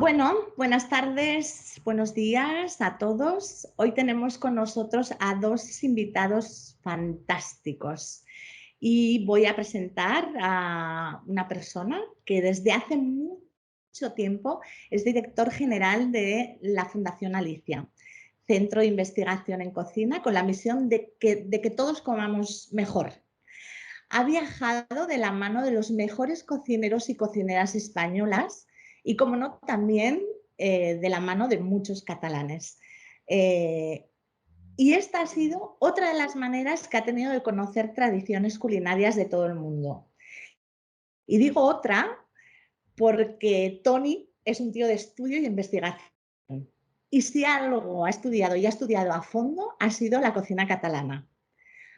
Bueno, buenas tardes, buenos días a todos. Hoy tenemos con nosotros a dos invitados fantásticos y voy a presentar a una persona que desde hace mucho tiempo es director general de la Fundación Alicia, Centro de Investigación en Cocina, con la misión de que todos comamos mejor. Ha viajado de la mano de los mejores cocineros y cocineras españolas y, como no, también de la mano de muchos catalanes. Y esta ha sido otra de las maneras que ha tenido de conocer tradiciones culinarias de todo el mundo. Y digo otra porque Toni es un tío de estudio y investigación. Y si algo ha estudiado y ha estudiado a fondo, ha sido la cocina catalana.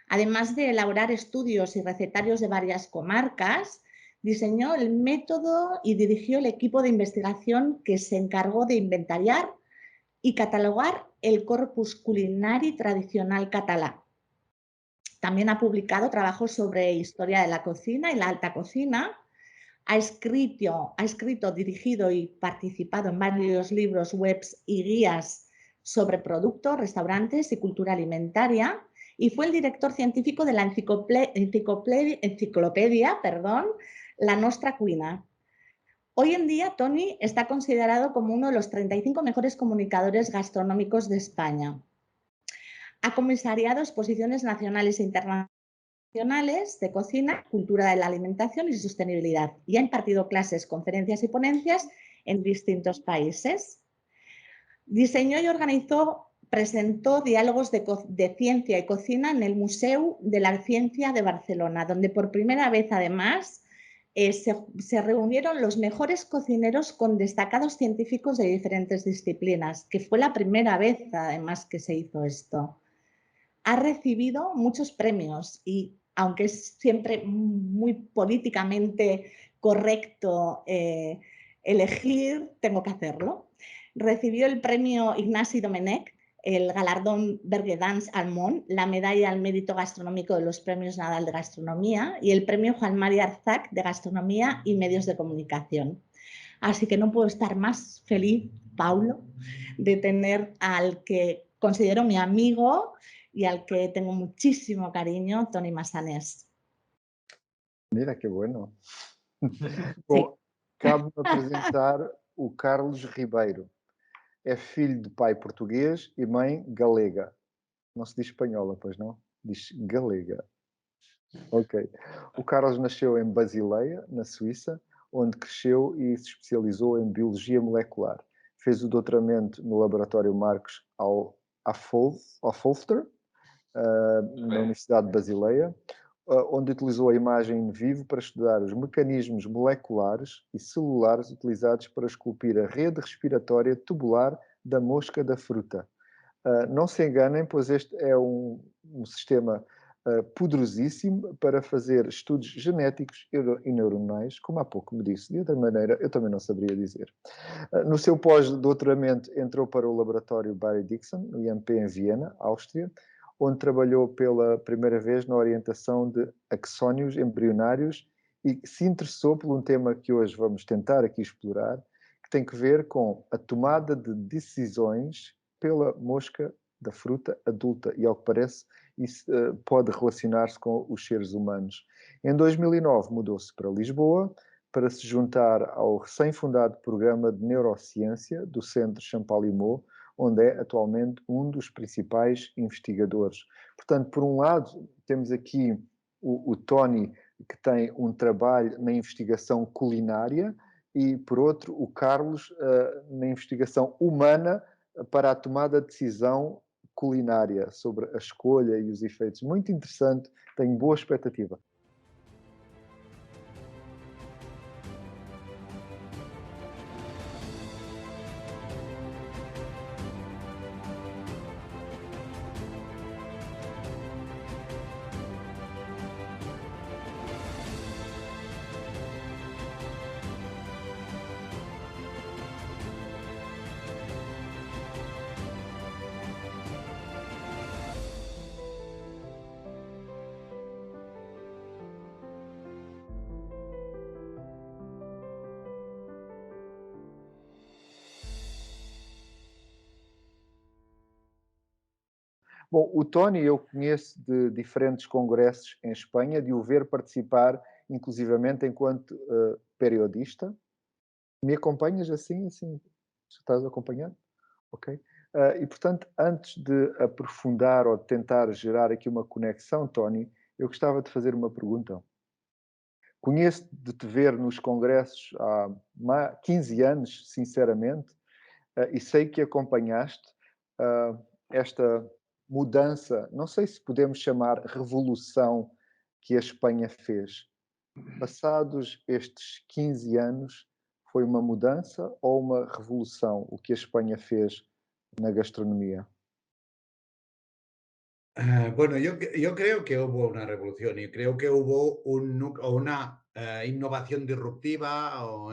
Además de elaborar estudios y recetarios de varias comarcas, diseñó el método y dirigió el equipo de investigación que se encargó de inventariar y catalogar el corpus culinari tradicional catalán. También ha publicado trabajos sobre historia de la cocina y la alta cocina. Ha escrito, dirigido y participado en varios libros, webs y guías sobre productos, restaurantes y cultura alimentaria, y fue el director científico de la enciclopedia, La Nostra Cuina. Hoy en día, Toni está considerado como uno de los 35 mejores comunicadores gastronómicos de España. Ha comisariado exposiciones nacionales e internacionales de cocina, cultura de la alimentación y sostenibilidad, y ha impartido clases, conferencias y ponencias en distintos países. Diseñó y presentó diálogos de ciencia y cocina en el Museu de la Ciencia de Barcelona, donde por primera vez, además, se reunieron los mejores cocineros con destacados científicos de diferentes disciplinas, que fue la primera vez, además, que se hizo esto. Ha recibido muchos premios y, aunque es siempre muy políticamente correcto elegir, tengo que hacerlo. Recibió el premio Ignasi Domenech, el galardón Berguedans Almón, la medalla al mérito gastronómico de los premios Nadal de Gastronomía y el premio Juan María Arzac de Gastronomía y Medios de Comunicación. Así que no puedo estar más feliz, Paulo, de tener al que considero mi amigo y al que tengo muchísimo cariño, Toni Massanés. Mira que bueno. Sí. Bom, cabe-me apresentar o Carlos Ribeiro. É filho de pai português e mãe galega. Não se diz espanhola, pois não? Diz galega. Ok. O Carlos nasceu em Basileia, na Suíça, onde cresceu e se especializou em biologia molecular. Fez o doutoramento no Laboratório Marcos Affolter, na Universidade de Basileia, onde utilizou a imagem in vivo para estudar os mecanismos moleculares e celulares utilizados para esculpir a rede respiratória tubular da mosca da fruta. Não se enganem, pois este é um sistema poderosíssimo para fazer estudos genéticos e neuronais, como há pouco me disse. De outra maneira, eu também não saberia dizer. No seu pós-doutoramento, entrou para o laboratório Barry Dixon, no IMP em Viena, Áustria, onde trabalhou pela primeira vez na orientação de axónios embrionários e se interessou por um tema que hoje vamos tentar aqui explorar, que tem que ver com a tomada de decisões pela mosca da fruta adulta e, ao que parece, isso pode relacionar-se com os seres humanos. Em 2009 mudou-se para Lisboa para se juntar ao recém-fundado programa de neurociência do Centro Champalimaud, onde é atualmente um dos principais investigadores. Portanto, por um lado, temos aqui o Toni, que tem um trabalho na investigação culinária, e, por outro, o Carlos, na investigação humana para a tomada de decisão culinária, sobre a escolha e os efeitos. Muito interessante, tenho boa expectativa. Bom, o Tony eu conheço de diferentes congressos em Espanha, de o ver participar, inclusivamente enquanto periodista. Me acompanhas assim, assim? Estás a acompanhar? Ok. E portanto, antes de aprofundar ou de tentar gerar aqui uma conexão, Tony, eu gostava de fazer uma pergunta. Conheço de te ver nos congressos há 15 anos, sinceramente, e sei que acompanhaste esta mudança, não sei se podemos chamar revolução, que a Espanha fez. Passados estes 15 anos, foi uma mudança ou uma revolução o que a Espanha fez na gastronomia? Bueno, yo creo que hubo una revolución y creo que hubo o una innovación disruptiva o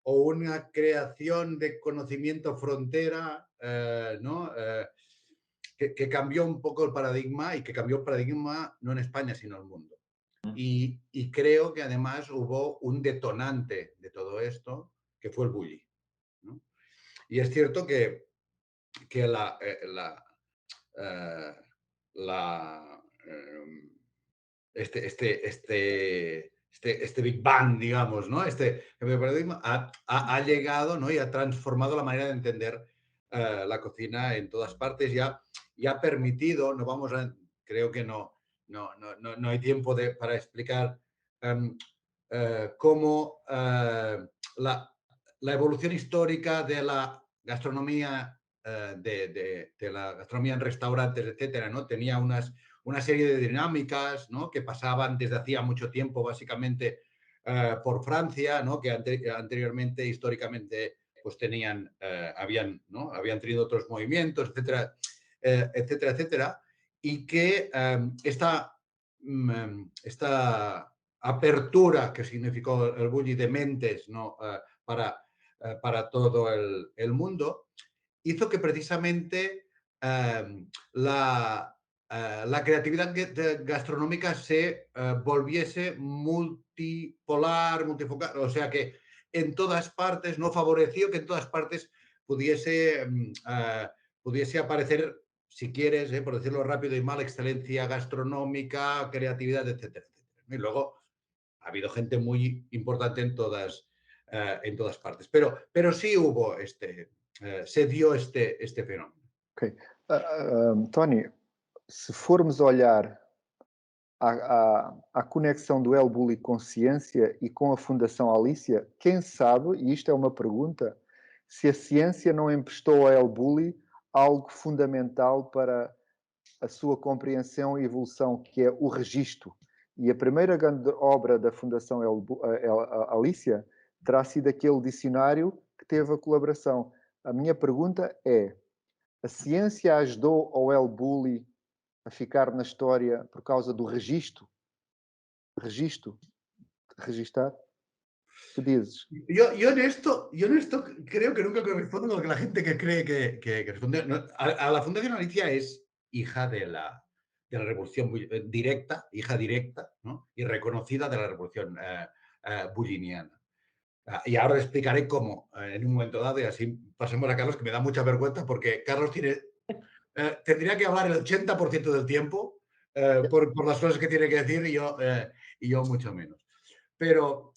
una creación de conocimiento frontera, ¿no? Que cambió un poco el paradigma y que cambió el paradigma no en España, sino en el mundo. Y creo que además hubo un detonante de todo esto, que fue el bullying, ¿no? Y es cierto que eh, la, eh, este Big Bang, digamos, ¿no? Este paradigma ha llegado, ¿no? Y ha transformado la manera de entender la cocina en todas partes y ha permitido, no vamos a, creo que no hay tiempo para explicar um, cómo la evolución histórica de la gastronomía, de la gastronomía en restaurantes, etcétera, ¿no? Tenía una serie de dinámicas, ¿no? Que pasaban desde hacía mucho tiempo, básicamente, por Francia, ¿no? Que anteriormente, históricamente, pues habían tenido otros movimientos, etcétera, etcétera, etcétera, y que esta apertura que significó el bully de mentes, ¿no? Para todo el mundo, hizo que precisamente la creatividad gastronómica se volviese multipolar, multifocal, o sea que en todas partes, no favoreció que en todas partes pudiese aparecer, si quieres, por decirlo rápido y mal, excelencia gastronómica, creatividad, etcétera, etcétera. Y luego ha habido gente muy importante en todas partes, pero sí hubo se dio este fenómeno. Ok. Tony, se formos olhar à conexão do El Bulli com ciência e com a Fundação Alicia, quem sabe, e isto é uma pergunta, se a ciência não emprestou ao El Bulli algo fundamental para a sua compreensão e evolução, que é o registro. E a primeira grande obra da Fundação Alicia terá sido aquele dicionário que teve a colaboração. A minha pergunta é: a ciência ajudou ao El Bulli a ficar na história por causa do registro? Registro? Registar? ¿Qué dices? Yo en esto creo que nunca correspondo con lo que la gente que cree que responde. No, a la Fundación Alicia es hija de la revolución directa, hija directa, ¿no? Y reconocida de la revolución bulliniana. Y ahora explicaré cómo en un momento dado, y así pasemos a Carlos, que me da mucha vergüenza porque Carlos tendría que hablar el 80% del tiempo por las cosas que tiene que decir y yo mucho menos. Pero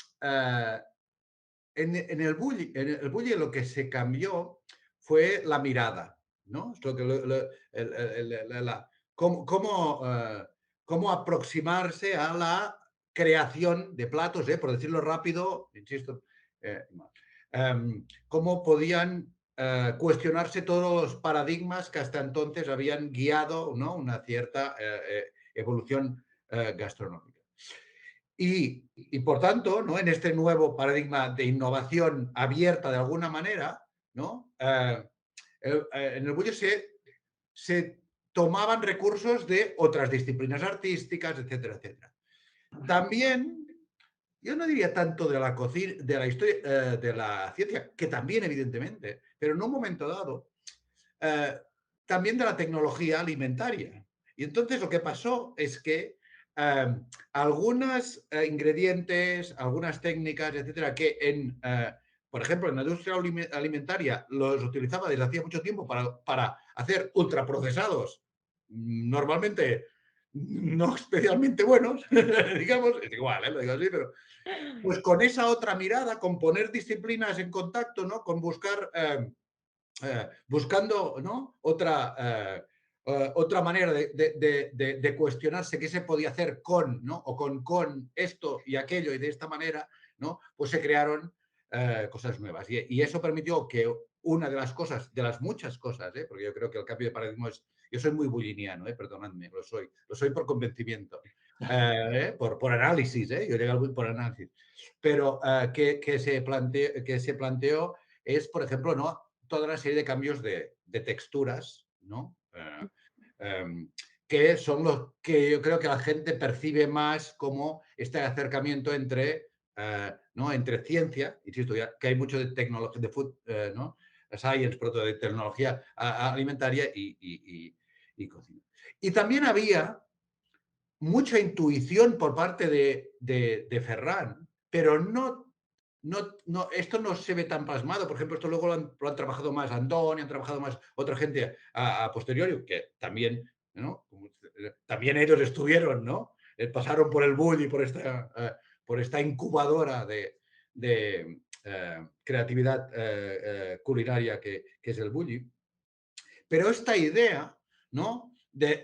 en el bully lo que se cambió fue la mirada, ¿no? Es lo que, cómo aproximarse a la creación de platos, por decirlo rápido, insisto, cómo podían cuestionarse todos los paradigmas que hasta entonces habían guiado, ¿no? Una cierta evolución gastronómica. Y por tanto, ¿no? En este nuevo paradigma de innovación abierta de alguna manera, ¿no? En el bullo se tomaban recursos de otras disciplinas artísticas, etcétera, etcétera. También, yo no diría tanto de la cocina, de la historia, de la ciencia, que también, evidentemente, pero en un momento dado, también de la tecnología alimentaria. Y entonces lo que pasó es que algunos ingredientes, algunas técnicas, etcétera, que por ejemplo, en la industria alimentaria los utilizaba desde hacía mucho tiempo para hacer ultraprocesados, normalmente no especialmente buenos, digamos, es igual, lo digo así, pero pues con esa otra mirada, con poner disciplinas en contacto, ¿no? Con buscar, buscando, ¿no? Otra manera de cuestionarse qué se podía hacer con, ¿no? O con esto y aquello y de esta manera, ¿no? Pues se crearon cosas nuevas. Y eso permitió que una de las cosas, de las muchas cosas, porque yo creo que el cambio de paradigma es... Yo soy muy bulliniano, perdonadme, lo soy por convencimiento, por análisis, yo llegué al Bull por análisis. Pero que se planteó es, por ejemplo, ¿no? Toda una serie de cambios de texturas, ¿no? Que son los que yo creo que la gente percibe más como este acercamiento entre, ¿no? Entre ciencia, insisto, ya que hay mucho de tecnología, de food, ¿no? Science, pero de tecnología alimentaria y cocina. Y también había mucha intuición por parte de Ferran, pero esto no se ve tan plasmado. Por ejemplo, esto luego lo han trabajado más Andoni, han trabajado más otra gente a posteriori, que también, ¿no? También ellos estuvieron, ¿no? Pasaron por el Bulli, por esta incubadora de creatividad culinaria que es el Bulli. Pero esta idea, ¿no?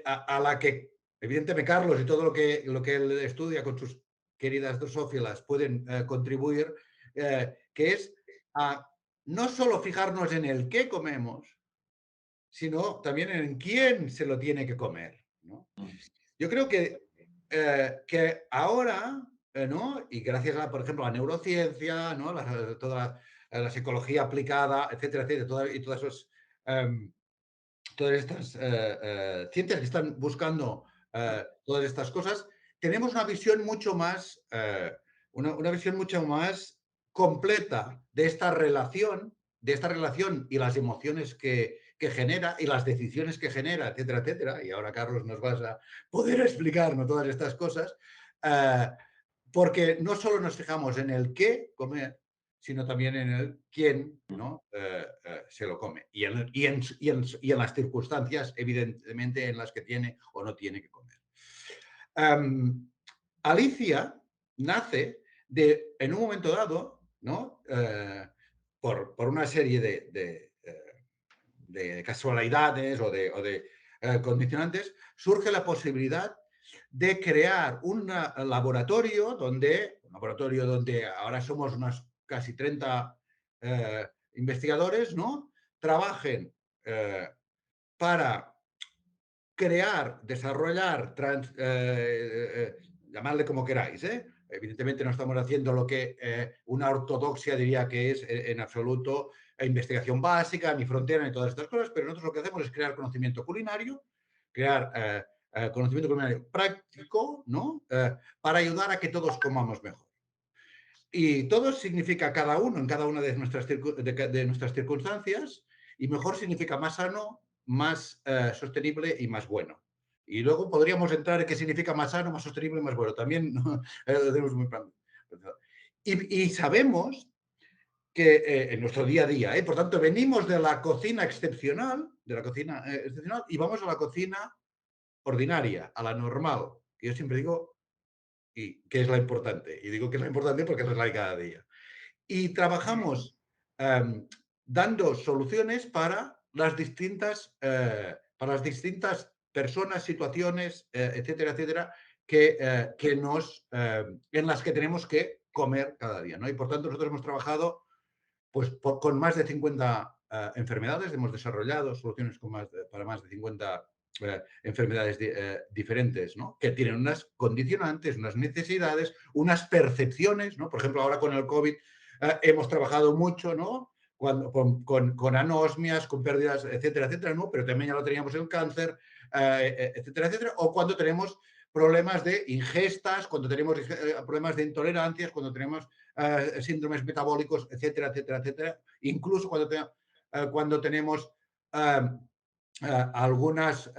A la que, evidentemente, Carlos y todo lo que él estudia con sus queridas drosófilas pueden contribuir, que es a no solo fijarnos en el qué comemos, sino también en quién se lo tiene que comer, ¿no? Yo creo que ahora, ¿no? Y gracias a, por ejemplo, a la neurociencia, ¿no? Toda la psicología aplicada, etcétera, etcétera, y todas estas ciencias que están buscando todas estas cosas, tenemos una visión mucho más, una visión mucho más completa de esta relación y las emociones que genera y las decisiones que genera, etcétera, etcétera. Y ahora, Carlos, nos vas a poder explicarnos todas estas cosas, porque no solo nos fijamos en el qué comer, sino también en el quién, ¿no? Se lo come y en las circunstancias, evidentemente, en las que tiene o no tiene que comer. Alicia nace en un momento dado, ¿no? Por una serie de casualidades o de condicionantes, surge la posibilidad de crear un laboratorio donde ahora somos unos casi 30 investigadores, ¿no? Trabajen para crear, desarrollar, llamadle como queráis, Evidentemente no estamos haciendo lo que una ortodoxia diría que es en absoluto investigación básica, ni frontera, ni todas estas cosas, pero nosotros lo que hacemos es crear conocimiento culinario, crear conocimiento culinario práctico, ¿no? Para ayudar a que todos comamos mejor. Y todo significa cada uno en cada una de nuestras circunstancias, y mejor significa más sano, más sostenible y más bueno. Y luego podríamos entrar en qué significa más sano, más sostenible y más bueno. También lo tenemos muy claro. Y sabemos que en nuestro día a día, por tanto, venimos de la cocina excepcional, y vamos a la cocina ordinaria, a la normal, que yo siempre digo y que es la importante. Y digo que es la importante porque es la de cada día. Y trabajamos dando soluciones para las distintas personas, situaciones, etcétera, etcétera, en las que tenemos que comer cada día, ¿no? Y por tanto nosotros hemos trabajado pues, con más de 50 enfermedades, hemos desarrollado soluciones para más de 50 enfermedades diferentes, ¿no? Que tienen unas condicionantes, unas necesidades, unas percepciones, ¿no? Por ejemplo, ahora con el COVID hemos trabajado mucho, ¿no? Con anosmias, con pérdidas, etcétera, etcétera, ¿no? Pero también ya lo teníamos en el cáncer, etcétera, etcétera. O cuando tenemos problemas de ingestas, cuando tenemos problemas de intolerancias, cuando tenemos síndromes metabólicos, etcétera, etcétera, etcétera. Incluso cuando tenemos algunos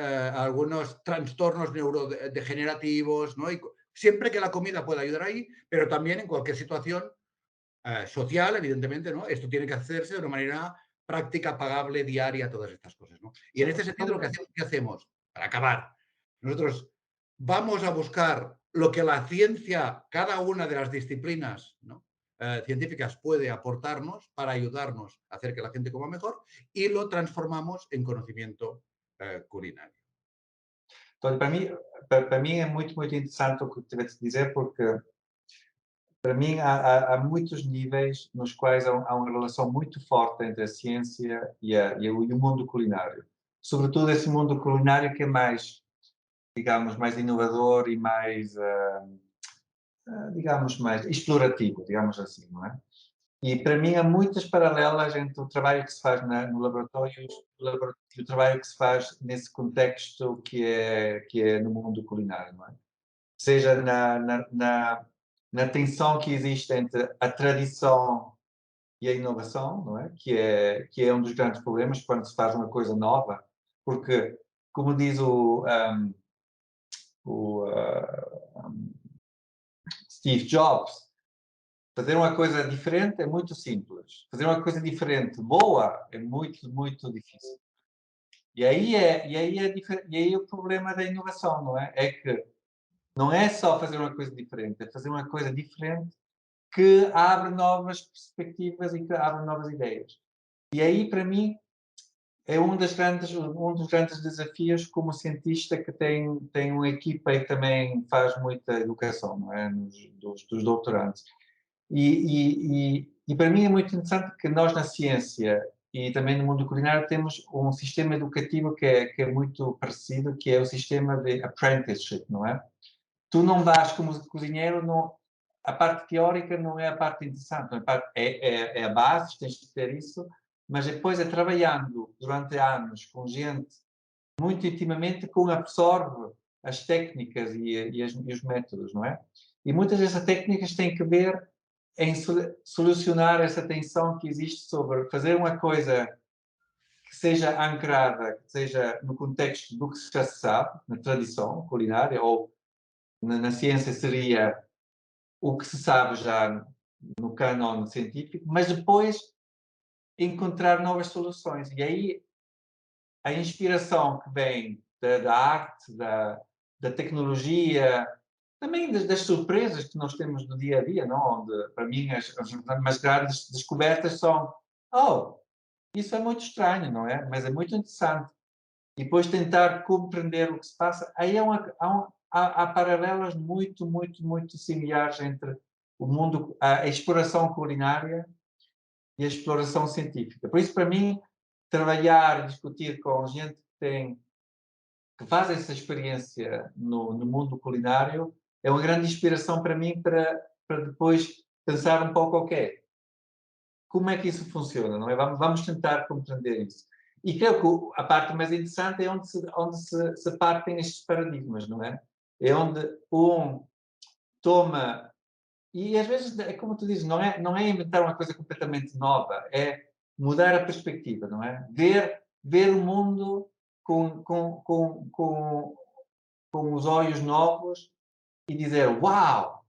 trastornos neurodegenerativos, ¿no? Y siempre que la comida pueda ayudar ahí, pero también en cualquier situación social, evidentemente, ¿no? Esto tiene que hacerse de una manera práctica pagable diaria, todas estas cosas, ¿no? Y en este sentido, lo que hacemos, para acabar, nosotros vamos a buscar lo que la ciencia, cada una de las disciplinas, ¿no?, científicas puede aportarnos para ayudarnos a hacer que la gente coma mejor, y lo transformamos en conocimiento culinario. Então, para mim é muito interessante o que tiveste a dizer, porque para mim há muitos níveis nos quais há uma relação muito forte entre a ciência e o mundo culinário. Sobretudo esse mundo culinário que é mais, digamos, mais inovador e mais, digamos, mais explorativo, digamos assim, não é? E para mim há muitas paralelas entre o trabalho que se faz no laboratório e o trabalho que se faz nesse contexto que é no mundo culinário, não é? Seja na tensão que existe entre a tradição e a inovação, não é? Que é um dos grandes problemas quando se faz uma coisa nova, porque, como diz o Steve Jobs, fazer uma coisa diferente é muito simples. Fazer uma coisa diferente boa é muito, muito difícil. E aí o problema da inovação, não é? É que não é só fazer uma coisa diferente, é fazer uma coisa diferente que abre novas perspectivas e que abre novas ideias. E aí, para mim, é um dos grandes desafios como cientista que tem uma equipa e também faz muita educação, não é? Dos doutorandos. E para mim é muito interessante que nós na ciência e também no mundo culinário temos um sistema educativo que é muito parecido, que é o sistema de apprenticeship, não é? Tu não vais como cozinheiro, a parte teórica não é a parte interessante, é a base, tens de ter isso, mas depois é trabalhando durante anos com gente muito intimamente que absorve as técnicas e os métodos, não é? E muitas dessas técnicas têm que ver em solucionar essa tensão que existe sobre fazer uma coisa que seja ancorada, que seja no contexto do que já se sabe, na tradição culinária, ou na ciência seria o que se sabe já no cânon científico, mas depois encontrar novas soluções. E aí a inspiração que vem da arte, da tecnologia, também das surpresas que nós temos no dia a dia, não? Onde, para mim, as mais grandes descobertas são: oh, isso é muito estranho, não é? Mas é muito interessante. E depois tentar compreender o que se passa. Aí há paralelas muito, muito, muito similares entre o mundo, a exploração culinária e a exploração científica. Por isso, para mim, trabalhar e discutir com gente que faz essa experiência no mundo culinário é uma grande inspiração para mim para depois pensar um pouco, ok, como é que isso funciona, não é? Vamos tentar compreender isso. E creio que a parte mais interessante é onde se partem estes paradigmas, não é? É onde toma... E às vezes, é como tu dizes, não é inventar uma coisa completamente nova, é mudar a perspectiva, não é? Ver o mundo com os olhos novos e dizer, uau,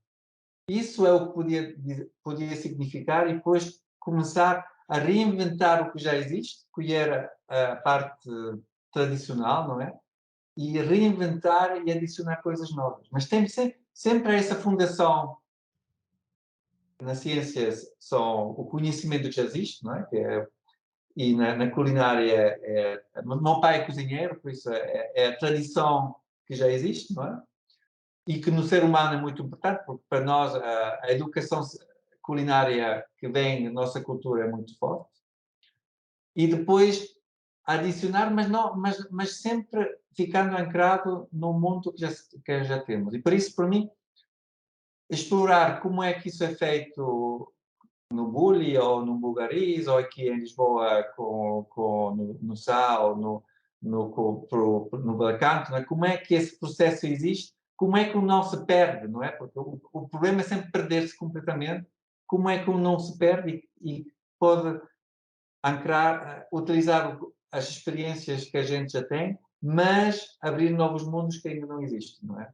isso é o que podia significar, e depois começar a reinventar o que já existe, que era a parte tradicional, não é? E reinventar e adicionar coisas novas. Mas tem sempre essa fundação na ciência, só o conhecimento que já existe, não é? E na culinária, o meu pai é cozinheiro, por isso é a tradição que já existe, não é? E que no ser humano é muito importante, porque para nós a educação culinária que vem da nossa cultura é muito forte. E depois adicionar, mas sempre ficando ancorado no mundo que já temos. E por isso, para mim, explorar como é que isso é feito no Bulli, ou no Bulgariz, ou aqui em Lisboa no Sal, no Belcanto, não é? Como é que esse processo existe, como é que o não se perde, não é? Porque o problema é sempre perder-se completamente. Como é que o não se perde e pode ancorar, utilizar as experiências que a gente já tem, mas abrir novos mundos que ainda não existem, não é?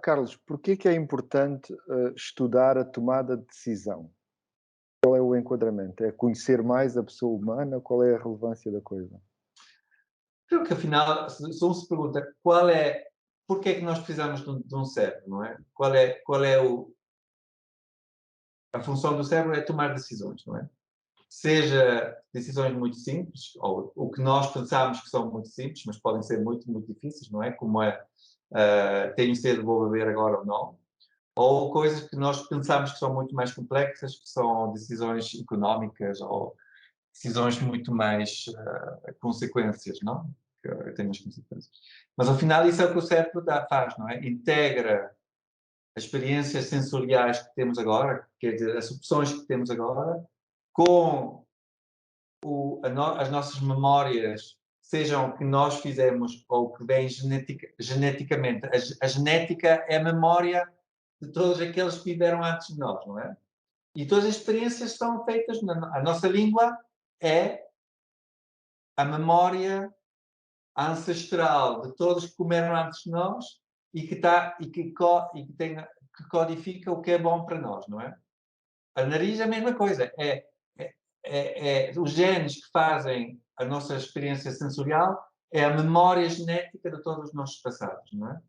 Carlos, porquê que é importante estudar a tomada de decisão? Qual é o enquadramento? É conhecer mais a pessoa humana? Qual é a relevância da coisa? Creo que, afinal, se um se pergunta porque é que nós precisamos de um cérebro, não é? A função do cérebro é tomar decisões, não é? Seja decisões muito simples, ou o que nós pensamos que são muito simples, mas podem ser muito, muito difíceis, não é? Como tenho cedo, vou beber agora ou não. Ou coisas que nós pensamos que são muito mais complexas, que são decisões económicas ou decisões muito mais consequências, não? Que têm as consequências. Mas, ao final, isso é o que o cérebro faz, não é? Integra as experiências sensoriais que temos agora, quer dizer, as opções que temos agora, com as nossas memórias, sejam o que nós fizemos ou que vem geneticamente. A genética é a memória de todos aqueles que viveram antes de nós, não é? E todas as experiências são feitas, a nossa língua é a memória ancestral de todos que comeram antes de nós e que codifica o que é bom para nós, não é? A nariz é a mesma coisa. Os genes que fazem a nossa experiência sensorial é a memória genética de todos os nossos passados, não é?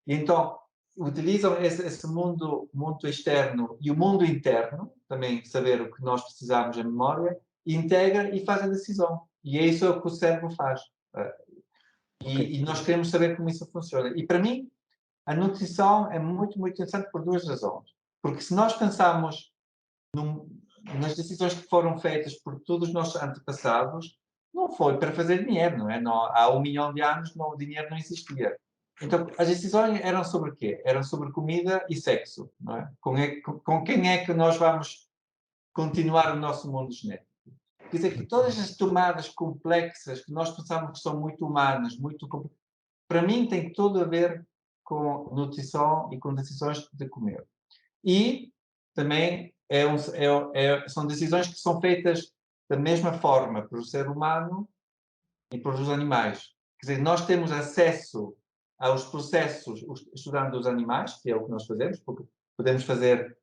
E então utilizam esse mundo externo e o mundo interno, também saber o que nós precisamos em memória, integra e faz a decisão. E é isso que o cérebro faz. E nós queremos saber como isso funciona. E para mim, a nutrição é muito, muito interessante por duas razões. Porque se nós pensarmos nas decisões que foram feitas por todos os nossos antepassados, não foi para fazer dinheiro, não é? Há 1 milhão de anos o dinheiro não existia. Então, as decisões eram sobre quê? Eram sobre comida e sexo, não é? Com quem é que nós vamos continuar o nosso mundo genético? Quer dizer que todas as tomadas complexas que nós pensamos que são muito humanas, para mim tem tudo a ver com nutrição e com decisões de comer. E também são decisões que são feitas da mesma forma para o ser humano e para os animais. Quer dizer, nós temos acesso aos processos estudando os animais, que é o que nós fazemos, porque podemos fazer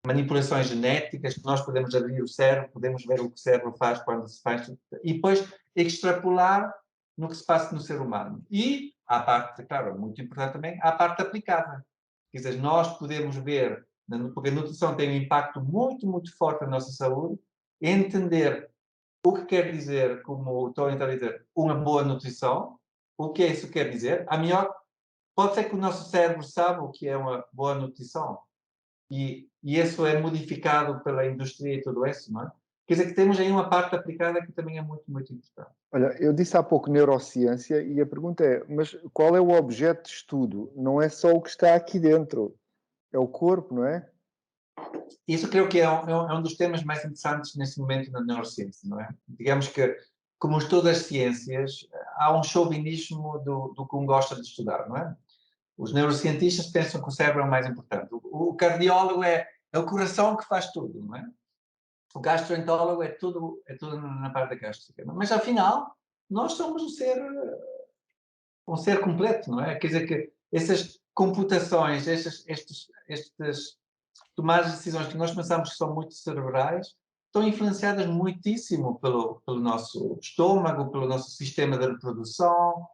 manipulações genéticas, que nós podemos abrir o cérebro, podemos ver o que o cérebro faz quando se faz, e depois extrapolar no que se passa no ser humano. E, à parte, claro, muito importante também, à parte aplicada. Quer dizer, nós podemos ver, porque a nutrição tem um impacto muito, muito forte na nossa saúde, entender o que quer dizer, como o Tony está a dizer, uma boa nutrição, o que isso quer dizer. Pode ser que o nosso cérebro saiba o que é uma boa nutrição, e isso é modificado pela indústria e tudo isso, não é? Quer dizer que temos aí uma parte aplicada que também é muito, muito importante. Olha, eu disse há pouco neurociência e a pergunta é, mas qual é o objeto de estudo? Não é só o que está aqui dentro, é o corpo, não é? Isso creio que é um dos temas mais interessantes neste momento na neurociência, não é? Digamos que, como todas as ciências, há um chauvinismo do que um gosta de estudar, não é? Os neurocientistas pensam que o cérebro é o mais importante. O cardiólogo é o coração que faz tudo, não é? O gastroenterólogo é tudo na parte da gástrica. Mas, afinal, nós somos um ser completo, não é? Quer dizer que essas computações, estas tomadas de decisões que nós pensamos que são muito cerebrais, estão influenciadas muitíssimo pelo nosso estômago, pelo nosso sistema de reprodução,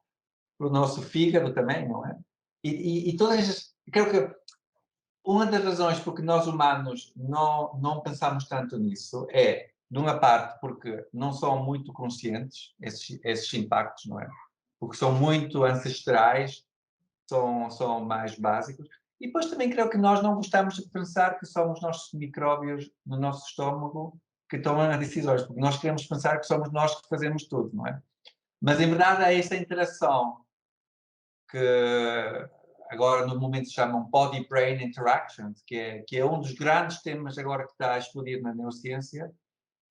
pelo nosso fígado também, não é? E todas essas... Creio que uma das razões por que nós humanos não pensamos tanto nisso é, de uma parte, porque não são muito conscientes esses impactos, não é? Porque são muito ancestrais, são mais básicos. E depois também creio que nós não gostamos de pensar que somos nossos micróbios no nosso estômago que tomam as decisões, porque nós queremos pensar que somos nós que fazemos tudo, não é? Mas, em verdade, é essa interação que agora no momento se chamam body-brain interactions, que é um dos grandes temas agora que está a explodir na neurociência,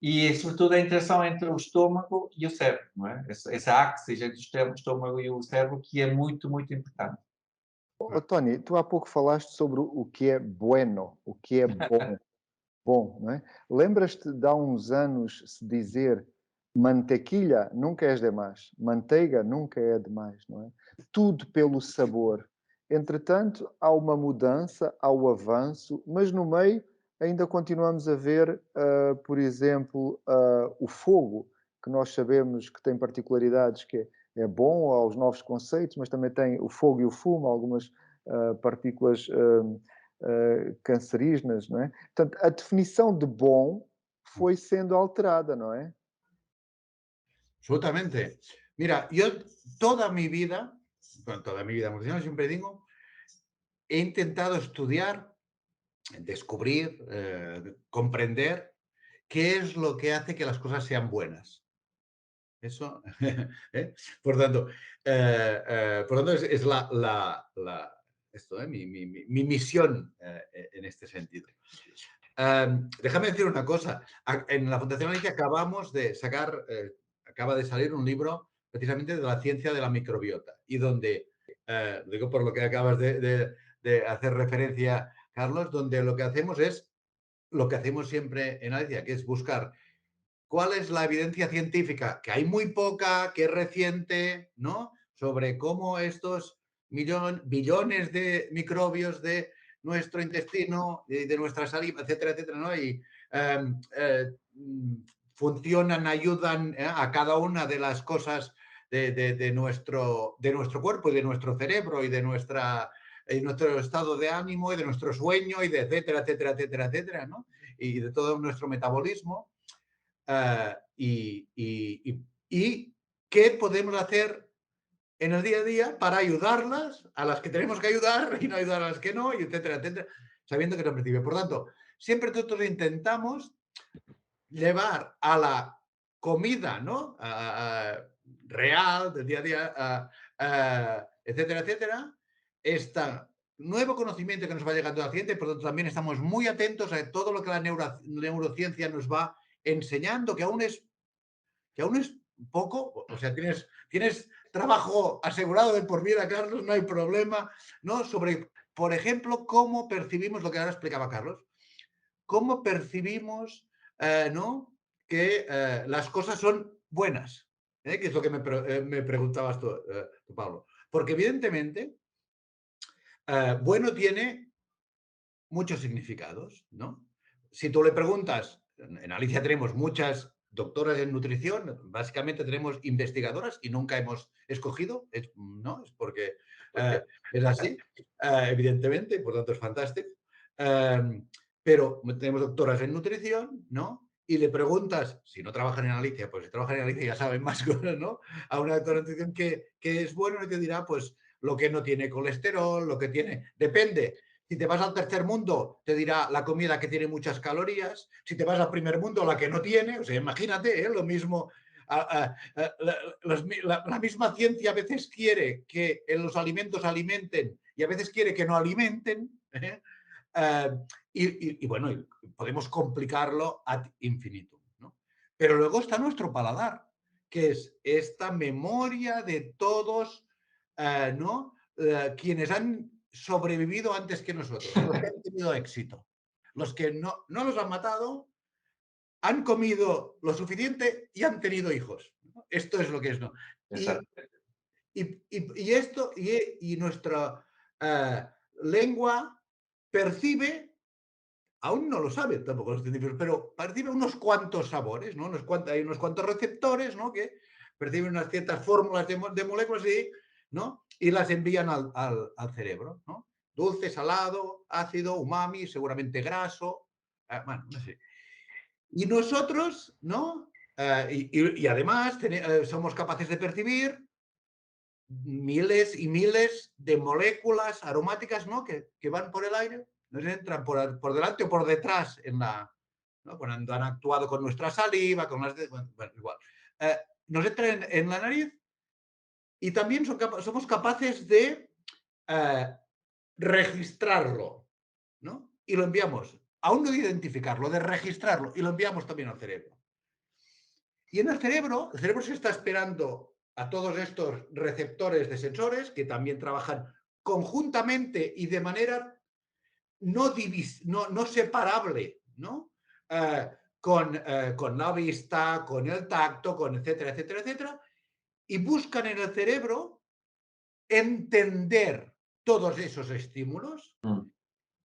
e sobretudo a interação entre o estômago e o cérebro, não é? Essa axis entre o estômago e o cérebro que é muito, muito importante. Tony, tu há pouco falaste sobre o que é bueno, o que é bom, não é? Lembras-te de há uns anos se dizer mantequilha nunca é demais, manteiga nunca é demais, não é? Tudo pelo sabor. Entretanto, há uma mudança, há o avanço, mas no meio ainda continuamos a ver, por exemplo, o fogo, que nós sabemos que tem particularidades que é bom aos novos conceitos, mas também tem o fogo e o fumo, algumas partículas cancerígenas, não é? Portanto, a definição de bom foi sendo alterada, não é? Absolutamente. Mira, yo toda mi vida, bueno, toda mi vida emocional, siempre digo, he intentado estudiar, descubrir, comprender qué es lo que hace que las cosas sean buenas. Eso, ¿eh? Por tanto es esto, mi misión en este sentido. Déjame decir una cosa. En la Fundación Alicia acabamos de sacar, acaba de salir un libro precisamente de la ciencia de la microbiota y donde, lo digo por lo que acabas de hacer referencia, Carlos, donde lo que hacemos es lo que hacemos siempre en Alicia, que es buscar cuál es la evidencia científica, que hay muy poca, que es reciente, ¿no? Sobre cómo estos billones de microbios de nuestro intestino, de nuestra saliva, etcétera, etcétera, ¿no? Y funcionan, ayudan a cada una de las cosas de nuestro cuerpo y de nuestro cerebro y de nuestro estado de ánimo y de nuestro sueño y de etcétera, etcétera, etcétera, etcétera, ¿no? Y de todo nuestro metabolismo. Y qué podemos hacer en el día a día para ayudarlas a las que tenemos que ayudar y no ayudar a las que no, y etcétera, etcétera, sabiendo que no percibe. Por tanto, siempre nosotros intentamos llevar a la comida, ¿no? Real, del día a día, etcétera, etcétera, este nuevo conocimiento que nos va llegando al cliente. Por tanto, también estamos muy atentos a todo lo que la neurociencia nos va enseñando, que aún es poco. O sea, tienes trabajo asegurado de por vida, Carlos, no hay problema, ¿no? Sobre, por ejemplo, cómo percibimos lo que ahora explicaba Carlos, cómo percibimos, ¿no? Que las cosas son buenas, que es lo que me preguntabas tú, Pablo. Porque evidentemente, bueno tiene muchos significados, ¿no? Si tú le preguntas, en Alicia tenemos muchas doctoras en nutrición, básicamente tenemos investigadoras y nunca hemos escogido, ¿no? Es porque es así, evidentemente, por tanto es fantástico. Pero tenemos doctoras en nutrición, ¿no? Y le preguntas, si no trabajan en Alicia, pues si trabajan en Alicia ya saben más cosas, ¿no? A una doctora en nutrición que es bueno y te dirá, pues, lo que no tiene colesterol, lo que tiene... Depende. Si te vas al tercer mundo, te dirá la comida que tiene muchas calorías. Si te vas al primer mundo, la que no tiene. O sea, imagínate, lo mismo. La misma ciencia a veces quiere que los alimentos alimenten y a veces quiere que no alimenten. Y bueno, podemos complicarlo ad infinitum, ¿no? Pero luego está nuestro paladar, que es esta memoria de todos, ¿no? Quienes han sobrevivido antes que nosotros, los que han tenido éxito. Los que no los han matado, han comido lo suficiente y han tenido hijos. Esto es lo que es, ¿no? Y esto, y nuestra lengua percibe, aún no lo sabe tampoco los científicos, pero percibe unos cuantos sabores, ¿no? Hay unos cuantos receptores, ¿no? Que perciben unas ciertas fórmulas de moléculas y, ¿no? Y las envían al cerebro, ¿no? Dulce, salado, ácido, umami, seguramente graso, bueno, no sé. Y nosotros, ¿no? Y además somos capaces de percibir miles y miles de moléculas aromáticas, ¿no? Que van por el aire, nos entran por delante o por detrás ¿no? Cuando han actuado con nuestra saliva, con las bueno, igual. Nos entran en la nariz y también somos capaces de registrarlo, ¿no? Y lo enviamos, aún no de identificarlo, de registrarlo, y lo enviamos también al cerebro. Y en el cerebro se está esperando a todos estos receptores de sensores que también trabajan conjuntamente y de manera no separable, ¿no? Con la vista, con el tacto, con etcétera, etcétera, etcétera, y buscan en el cerebro entender todos esos estímulos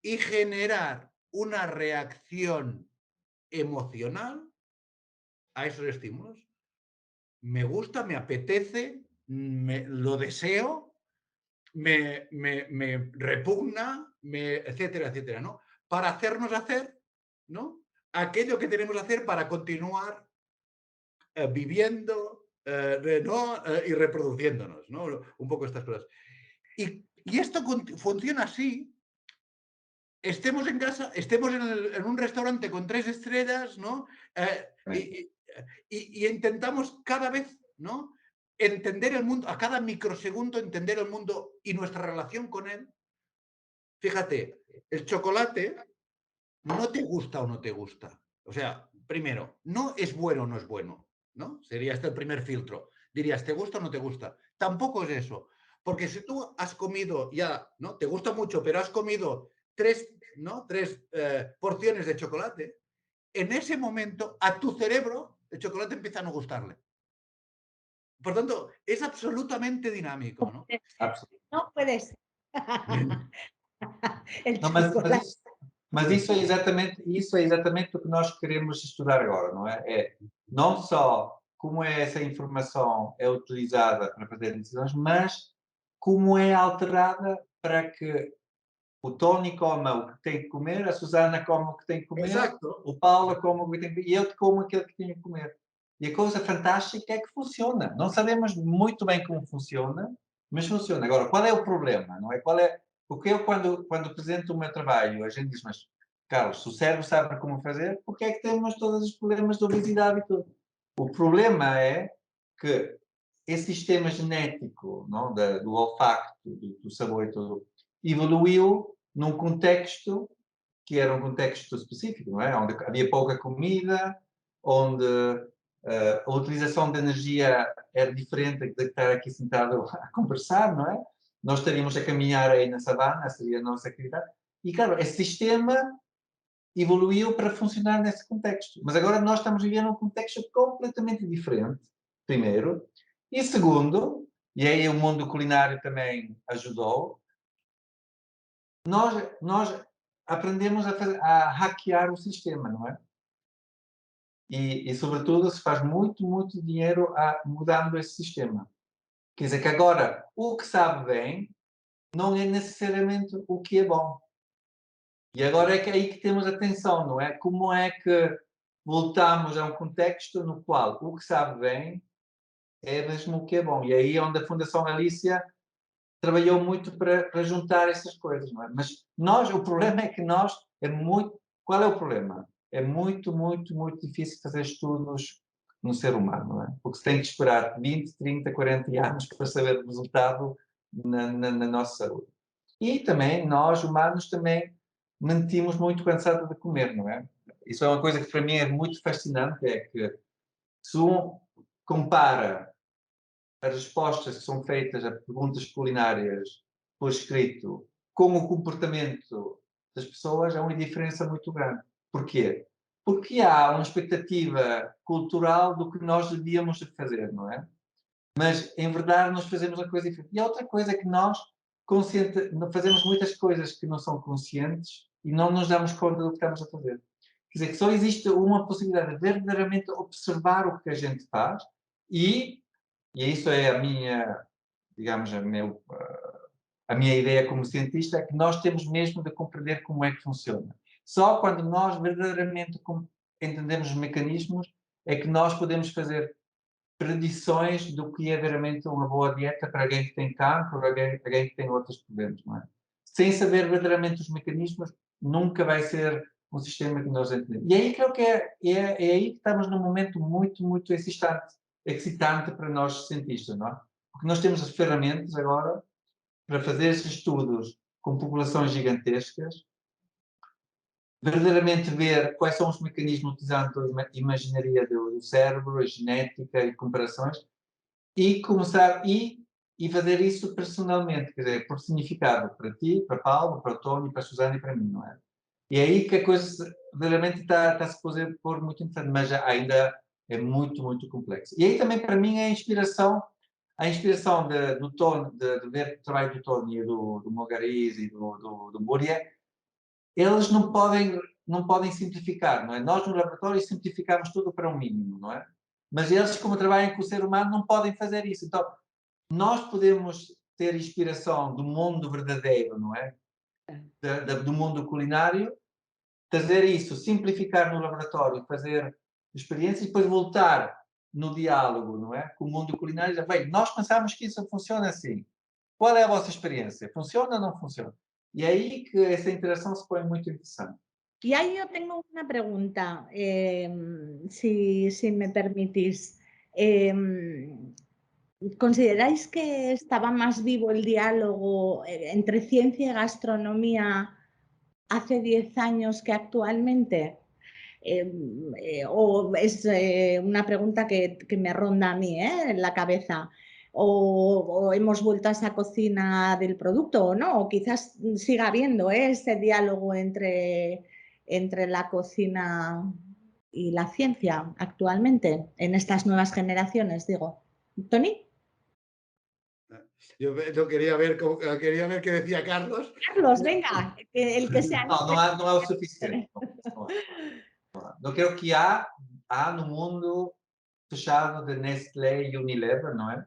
y generar una reacción emocional a esos estímulos. Me gusta, me apetece, lo deseo, me repugna, etcétera, etcétera, ¿no? Para hacernos hacer, ¿no?, aquello que tenemos que hacer para continuar viviendo, ¿no?, y reproduciéndonos, ¿no? Un poco estas cosas. Y esto funciona así. Estemos en casa, estemos en un restaurante con 3 estrellas, ¿no? Y intentamos cada vez, ¿no?, entender el mundo, a cada microsegundo entender el mundo y nuestra relación con él. Fíjate, el chocolate no te gusta o no te gusta. O sea, primero, no es bueno o no es bueno, ¿no? Sería este el primer filtro. Dirías, ¿te gusta o no te gusta? Tampoco es eso. Porque si tú has comido ya, ¿no?, te gusta mucho, pero has comido 3 porciones de chocolate, en ese momento a tu cerebro el chocolate empieza a no gustarle. Por tanto, es absolutamente dinámico, ¿no? No puede ser. El Não, chocolate. mas isso é exatamente o que nós queremos estudar agora, não é? É não só como é essa informação é utilizada para fazer decisões, mas como é alterada para que o Tony coma o que tem que comer, a Susana coma o que tem que comer, Exacto. o Paulo coma o que tem que comer, e eu como aquilo que tenho que comer. E a coisa fantástica é que funciona. Não sabemos muito bem como funciona, mas funciona. Agora, qual é o problema? Não é? Porque eu, quando apresento o meu trabalho, a gente diz, mas, Carlos, se o cérebro sabe como fazer, porque é que temos todos os problemas de obesidade e tudo? O problema é que esse sistema genético, não, do olfato, do sabor e tudo, evoluiu num contexto que era um contexto específico, não é? Onde havia pouca comida, onde a utilização de energia era diferente de estar aqui sentado a conversar, não é? Nós estaríamos a caminhar aí na savana, seria a nossa atividade. E, claro, esse sistema evoluiu para funcionar nesse contexto. Mas agora nós estamos vivendo um contexto completamente diferente, primeiro. E segundo, e aí o mundo culinário também ajudou, nós aprendemos a hackear o sistema, não é? E, sobretudo, se faz muito, muito dinheiro mudando esse sistema. Quer dizer que agora, o que sabe bem não é necessariamente o que é bom. E agora é que aí que temos atenção, não é? Como é que voltamos a um contexto no qual o que sabe bem é mesmo o que é bom. E aí é onde a Fundação Galícia trabalhou muito para juntar essas coisas, não é? Mas o problema é que qual é o problema? É muito, muito, muito difícil fazer estudos no ser humano, não é? Porque se tem que esperar 20, 30, 40 anos para saber o resultado na nossa saúde. E também, nós, humanos, também mentimos muito cansados de comer, não é? Isso é uma coisa que para mim é muito fascinante, é que se um compara as respostas que são feitas a perguntas culinárias por escrito com o comportamento das pessoas, há uma diferença muito grande. Porquê? Porque há uma expectativa cultural do que nós devíamos fazer, não é? Mas, em verdade, nós fazemos uma coisa diferente. E a outra coisa é que nós fazemos muitas coisas que não são conscientes e não nos damos conta do que estamos a fazer. Quer dizer, que só existe uma possibilidade de verdadeiramente observar o que a gente faz e isso é a minha, digamos, a minha ideia como cientista, é que nós temos mesmo de compreender como é que funciona. Só quando nós verdadeiramente entendemos os mecanismos é que nós podemos fazer predições do que é verdadeiramente uma boa dieta para alguém que tem cancro, para alguém que tem outros problemas, não é? Sem saber verdadeiramente os mecanismos, nunca vai ser um sistema que nós entendemos. E aí creo que é aí que estamos num momento muito, muito excitante para nós cientistas, não é? Porque nós temos as ferramentas agora para fazer esses estudos com populações gigantescas, verdadeiramente ver quais são os mecanismos utilizando a imaginaria do cérebro, a genética e comparações, e começar e fazer isso personalmente, quer dizer, por significado para ti, para Paulo, para o Tony, para a Susana e para mim, não é? E é aí que a coisa verdadeiramente está a se pôr muito interessante, mas ainda é muito, muito complexo. E aí também, para mim, é a inspiração a inspiração do Tony, de ver o trabalho do Tony e do Mogariz e do Bourdieu, eles não podem simplificar, não é? Nós no laboratório simplificamos tudo para um mínimo, não é? Mas eles, como trabalham com o ser humano, não podem fazer isso. Então, nós podemos ter inspiração do mundo verdadeiro, não é? Do mundo culinário, trazer isso, simplificar no laboratório, fazer experiências e depois voltar no diálogo, não é? Com o mundo culinário. Bem, nós pensamos que isso funciona assim. Qual é a vossa experiência? Funciona ou não funciona? E é aí que essa interação se põe muito interessante. Y ahí yo tengo una pregunta, si me permitís. ¿Consideráis que estaba más vivo el diálogo entre ciencia y gastronomía hace 10 años que actualmente? O es una pregunta que me ronda a mí en la cabeza. O hemos vuelto a esa cocina del producto o no, o quizás siga habiendo ese diálogo entre la cocina y la ciencia actualmente, en estas nuevas generaciones, digo. ¿Tony? Yo quería ver qué decía Carlos. Carlos, venga, el que sea. Não é o suficiente. Não creo que há no mundo fechado de Nestlé e Unilever, não é?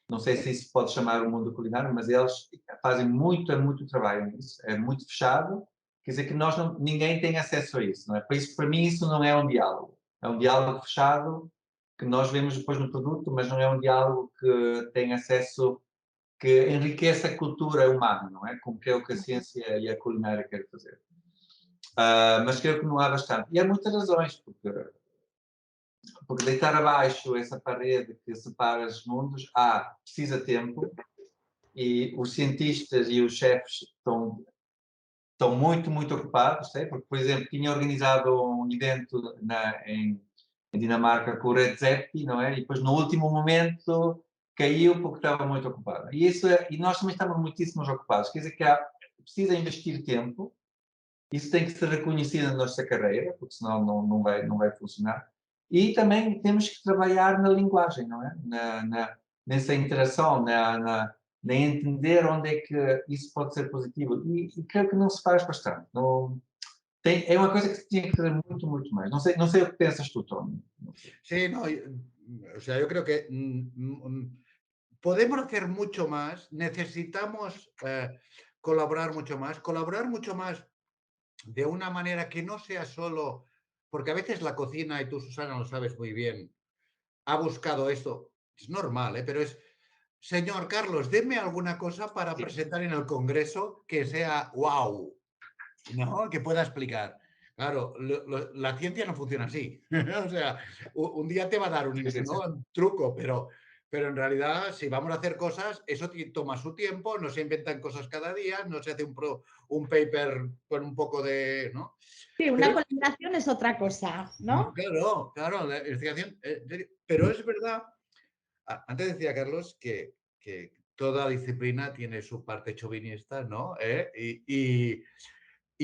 Não sei se isso pode chamar o mundo culinário, mas eles fazem muito trabalho nisso. É muito fechado. Quer dizer que ninguém tem acesso a isso, não é? Por isso, para mim, isso não é um diálogo. É um diálogo fechado que nós vemos depois no produto, mas não é um diálogo que tem acesso, que enriqueça a cultura humana, não é? Como creio que a ciência e a culinária querem fazer. Mas creio que não há bastante. E há muitas razões, porque deitar abaixo essa parede que separa os mundos precisa tempo, e os cientistas e os chefes estão muito ocupados, sei? Porque, por exemplo, tinha organizado um evento em Dinamarca com o Red Zeppi, não é? E depois, no último momento, caiu porque estava muito ocupado. E nós também estamos muitíssimos ocupados. Quer dizer que precisa investir tempo. Isso tem que ser reconhecido na nossa carreira, porque senão não vai funcionar. E também temos que trabalhar na linguagem, não é? Nessa interação, na entender onde é que isso pode ser positivo. E creio que não se faz bastante. É uma coisa que se tinha que fazer muito mais. Não sei o que pensas tu, Tony. Sí, no, o sea, yo creo que podemos hacer mucho más, necesitamos colaborar mucho más de una manera que no sea solo, porque a veces la cocina, y tú, Susana, lo sabes muy bien, ha buscado esto, es normal, pero es, señor Carlos, deme alguna cosa para presentar en el Congreso que sea wow, ¿no? Que pueda explicar. Claro, la ciencia no funciona así. O sea, un día te va a dar un truco, pero en realidad, si vamos a hacer cosas, eso toma su tiempo, no se inventan cosas cada día, no se hace un paper con un poco de... ¿no? Sí, una colaboración es otra cosa, ¿no? Claro, la investigación... pero es verdad, antes decía Carlos que toda disciplina tiene su parte chauvinista, ¿no? Y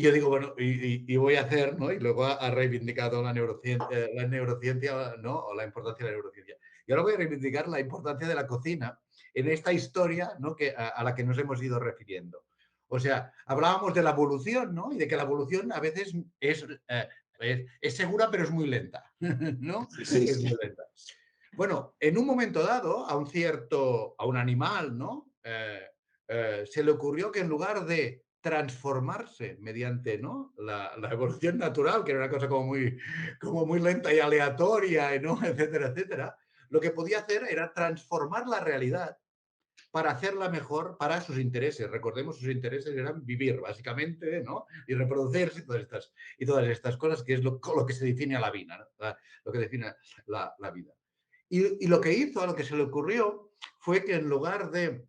yo digo, bueno, y voy a hacer, ¿no? Y luego ha reivindicado la neurociencia, ¿no? O la importancia de la neurociencia. Y ahora voy a reivindicar la importancia de la cocina en esta historia, ¿no? A la que nos hemos ido refiriendo. O sea, hablábamos de la evolución, ¿no? Y de que la evolución a veces es segura, pero es muy lenta, ¿no? Sí. Es muy lenta. Bueno, en un momento dado, a un animal, ¿no? Se le ocurrió que en lugar de transformarse mediante, ¿no? la evolución natural, que era una cosa como muy lenta y aleatoria, ¿no? Etcétera, etcétera, lo que podía hacer era transformar la realidad para hacerla mejor para sus intereses. Recordemos, sus intereses eran vivir, básicamente, ¿no? Y reproducirse y todas estas cosas, que es lo que se define a la vida, ¿no? Lo que define la vida. Y lo que hizo, a lo que se le ocurrió, fue que en lugar de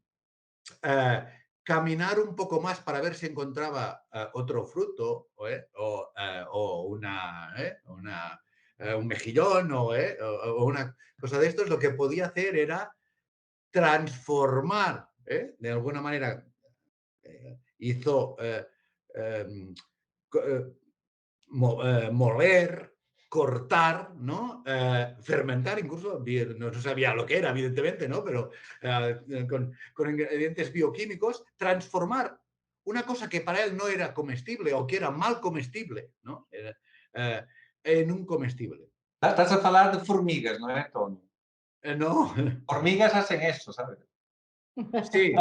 caminar un poco más para ver si encontraba otro fruto o un mejillón o una cosa de estos, lo que podía hacer era transformar, de alguna manera, hizo moler, cortar, ¿no? Fermentar incluso, no sabía lo que era, evidentemente, ¿no? Pero con ingredientes bioquímicos, transformar una cosa que para él no era comestible o que era mal comestible, ¿no? En un comestible. Estás a falar de formigas, ¿no es, Tony? No, Hormigas hacen esto, ¿sabes? sí,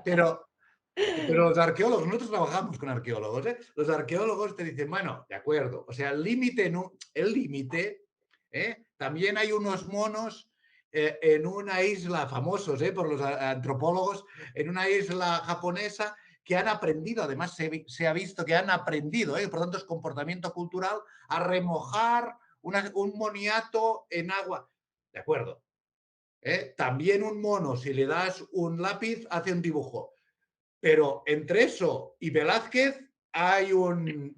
pero los arqueólogos, nosotros trabajamos con arqueólogos, ¿eh? Los arqueólogos te dicen, bueno, de acuerdo, o sea, el límite, también hay unos monos en una isla, famosos por los antropólogos, en una isla japonesa que han aprendido, además se ha visto que han aprendido, por tanto es comportamiento cultural, a remojar un moniato en agua. De acuerdo. También un mono, si le das un lápiz, hace un dibujo. Pero entre eso y Velázquez hay un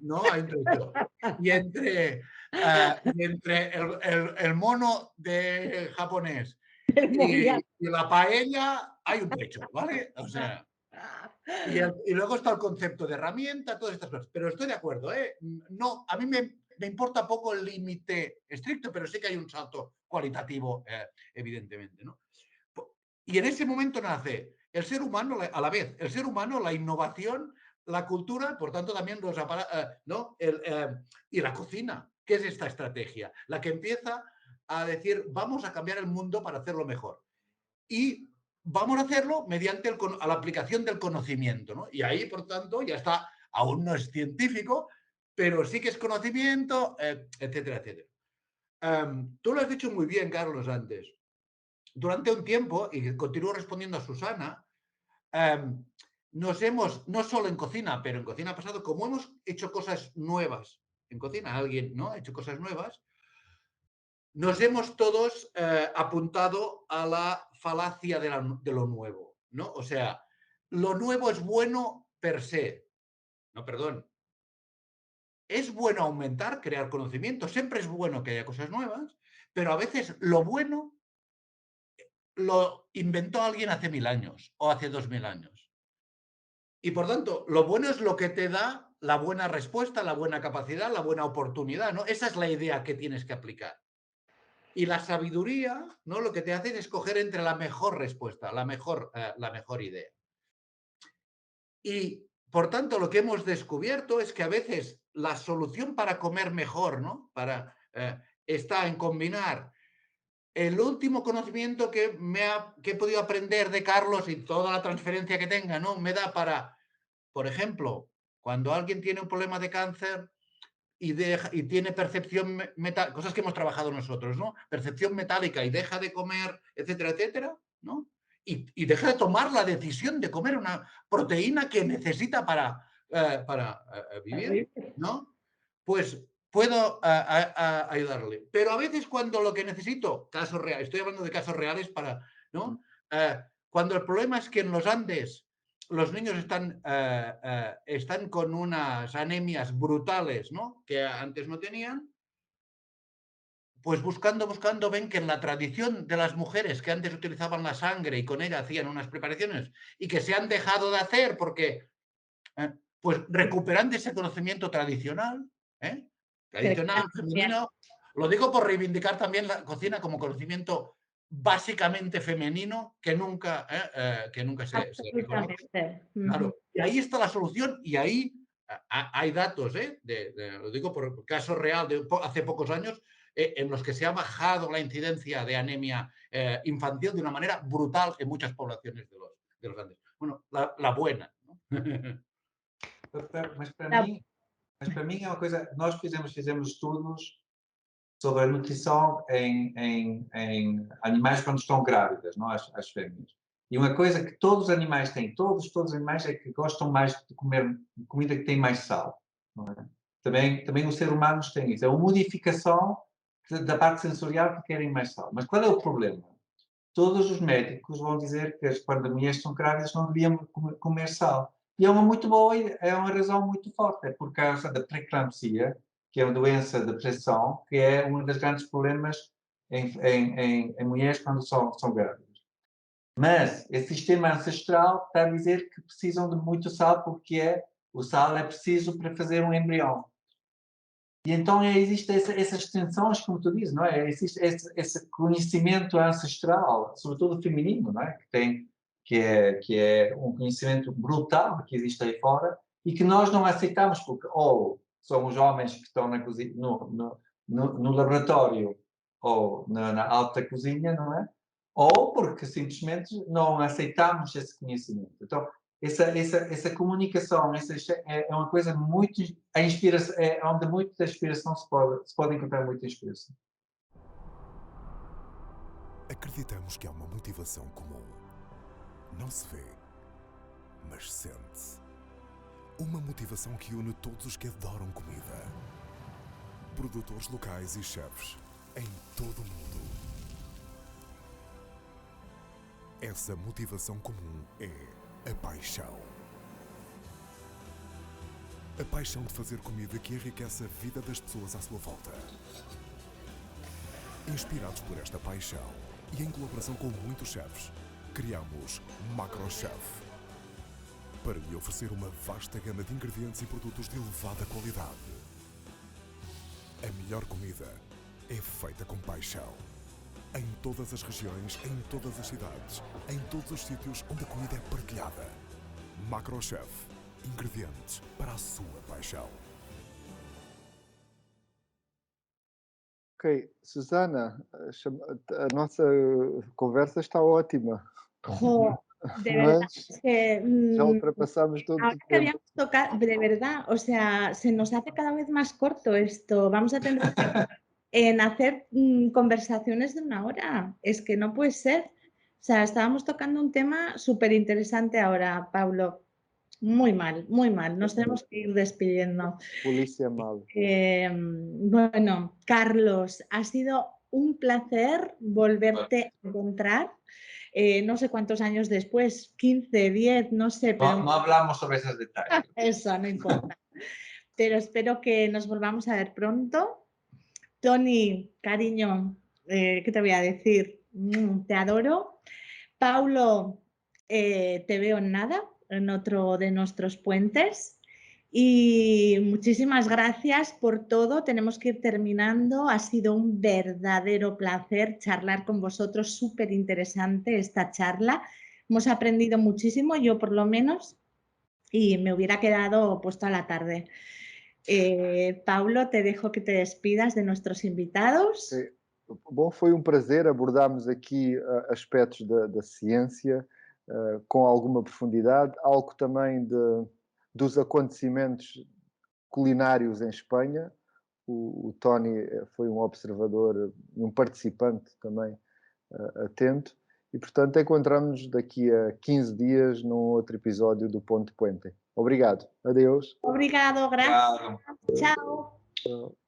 trecho. Y entre el mono de japonés y la paella hay un trecho, ¿vale? O sea, y luego está el concepto de herramienta, todas estas cosas. Pero estoy de acuerdo, ¿eh? No, a mí me importa poco el límite estricto, pero sí que hay un salto cualitativo, evidentemente, ¿no? Y en ese momento nace el ser humano, a la vez, el ser humano, la innovación, la cultura, por tanto también los ¿no? Y la cocina. ¿Qué es esta estrategia? La que empieza a decir, vamos a cambiar el mundo para hacerlo mejor. Y vamos a hacerlo mediante la aplicación del conocimiento, ¿no? Y ahí, por tanto, ya está, aún no es científico, pero sí que es conocimiento, etcétera, etcétera. Tú lo has dicho muy bien, Carlos, antes. Durante un tiempo, y continúo respondiendo a Susana, nos hemos, no solo en cocina, pero en cocina pasado, como hemos hecho cosas nuevas, en cocina alguien ¿no? ha hecho cosas nuevas, nos hemos todos apuntado a la falacia de lo nuevo, ¿no? O sea, lo nuevo es bueno per se. No, perdón. Es bueno aumentar, crear conocimiento, siempre es bueno que haya cosas nuevas, pero a veces lo bueno lo inventó alguien hace 1000 años o hace 2000 años. Y por tanto, lo bueno es lo que te da la buena respuesta, la buena capacidad, la buena oportunidad, ¿no? Esa es la idea que tienes que aplicar. Y la sabiduría, ¿no? Lo que te hace es escoger entre la mejor respuesta, la mejor idea. Y por tanto, lo que hemos descubierto es que a veces la solución para comer mejor, ¿no? Está en combinar el último conocimiento que he podido aprender de Carlos y toda la transferencia que tenga, ¿no? Me da para, por ejemplo, cuando alguien tiene un problema de cáncer y tiene percepción metálica, cosas que hemos trabajado nosotros, ¿no? Percepción metálica y deja de comer, etcétera, etcétera, ¿no? Y deja de tomar la decisión de comer una proteína que necesita para vivir, ¿no? Pues puedo ayudarle. Pero a veces cuando lo que necesito, casos reales, estoy hablando de casos reales para, ¿no? Cuando el problema es que en los Andes los niños están con unas anemias brutales, ¿no? Que antes no tenían, pues buscando, ven que en la tradición de las mujeres que antes utilizaban la sangre y con ella hacían unas preparaciones y que se han dejado de hacer porque, pues recuperando ese conocimiento tradicional, femenino, lo digo por reivindicar también la cocina como conocimiento básicamente femenino que nunca se reconoce. Claro, y ahí está la solución y ahí hay datos, lo digo por caso real de hace pocos años, en los que se ha bajado la incidencia de anemia infantil de una manera brutal en muchas poblaciones de los Andes. Bueno, la buena. ¿No? Mas para mim é uma coisa, nós fizemos estudos sobre a nutrição em animais quando estão grávidas, não? As fêmeas. E uma coisa que todos os animais têm, todos os animais, é que gostam mais de comer comida que tem mais sal. Não é? Também os seres humanos têm isso. É uma modificação da parte sensorial que querem mais sal. Mas qual é o problema? Todos os médicos vão dizer que quando as mulheres estão grávidas não deviam comer sal. E é uma razão muito forte. É por causa da pré-eclampsia, que é uma doença de pressão, que é um dos grandes problemas em mulheres quando são grávidas. Mas esse sistema ancestral está a dizer que precisam de muito sal, porque o sal é preciso para fazer um embrião. E então existe essas tensões, como tu dizes, não é? Existe esse conhecimento ancestral, sobretudo feminino, não é? Que é um conhecimento brutal que existe aí fora e que nós não aceitamos porque ou somos homens que estão na cozinha, no laboratório ou na alta cozinha, não é? Ou porque simplesmente não aceitamos esse conhecimento. Então, essa comunicação é uma coisa muito... A inspiração, é onde muita inspiração se pode encontrar muita inspiração. Acreditamos que há uma motivação comum. Não se vê, mas sente-se. Uma motivação que une todos os que adoram comida. Produtores locais e chefes em todo o mundo. Essa motivação comum é a paixão. A paixão de fazer comida que enriquece a vida das pessoas à sua volta. Inspirados por esta paixão e em colaboração com muitos chefes, criamos MacroChef para lhe oferecer uma vasta gama de ingredientes e produtos de elevada qualidade. A melhor comida é feita com paixão. Em todas as regiões, em todas as cidades, em todos os sítios onde a comida é partilhada. MacroChef. Ingredientes para a sua paixão. Ok, Susana, a nossa conversa está ótima. Jo, de verdad, Mas es que, já ultrapassamos todo ahora o que tempo. habíamos tocado, de verdad, o sea, se nos hace cada vez más corto esto. Vamos a tener que en hacer conversaciones de 1 hora. Es que no puede ser. O sea, estábamos tocando un tema súper interesante ahora, Pablo. Muy mal, muy mal. Nos tenemos que ir despidiendo. Polícia mal. Bueno, Carlos, ha sido un placer volverte a encontrar. No sé cuántos años después, 15, 10, no sé, pero... No hablamos sobre esos detalles. Eso, no importa. Pero espero que nos volvamos a ver pronto. Tony, cariño, ¿qué te voy a decir? Te adoro. Paulo, te veo en nada, en otro de nuestros puentes. Y muchísimas gracias por todo. Tenemos que ir terminando. Ha sido un verdadero placer charlar con vosotros. Súper interesante esta charla. Hemos aprendido muchísimo, yo por lo menos, y me hubiera quedado pues toda la tarde. Paulo, te dejo que te despidas de nuestros invitados. Bom, foi um prazer. Abordarmos aqui aspectos da ciência com alguma profundidade, algo também dos acontecimentos culinários em Espanha. O Tony foi um observador, um participante também atento. E, portanto, encontramos-nos daqui a 15 dias num outro episódio do Ponto Puente. Obrigado. Adeus. Obrigado, gracias. Obrigado. Chao. Tchau.